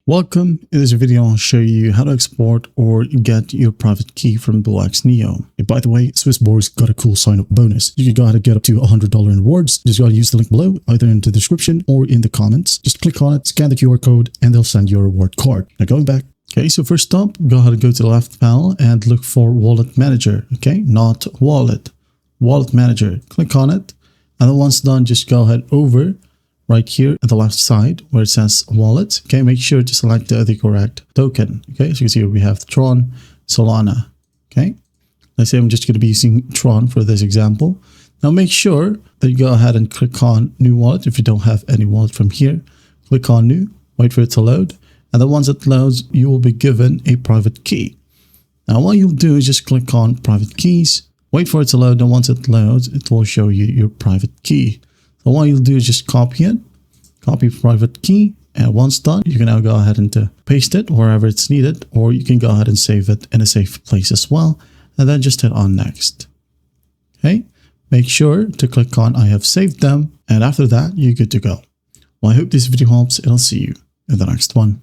Welcome. In this video, I'll show you how to export or get your private key from BullX NEO. And by the way, Swissborg's got a cool sign-up bonus. You can go ahead and get up to $100 in rewards. Just gotta use the link below, either in the description or in the comments. Just click on it, scan the QR code, and they'll send you a reward card. Now going back. Okay, so first up, go ahead and go to the left panel and look for Wallet Manager. Okay, not Wallet. Wallet Manager. Click on it. And then once done, just go ahead over right here at the left side where it says wallet. Okay, make sure to select the correct token. Okay, so you can see we have Tron, Solana. Okay, let's say I'm just going to be using Tron for this example. Now make sure that you go ahead and click on new wallet. If you don't have any wallet from here, click on new, wait for it to load. And then once it loads, you will be given a private key. Now what you'll do is just click on private keys, wait for it to load. And once it loads, it will show you your private key. So what you'll do is just copy it, copy private key, and once done, you can now go ahead and paste it wherever it's needed, or you can go ahead and save it in a safe place as well, and then just hit on next. Okay, make sure to click on I have saved them, and after that, you're good to go. Well, I hope this video helps, and I'll see you in the next one.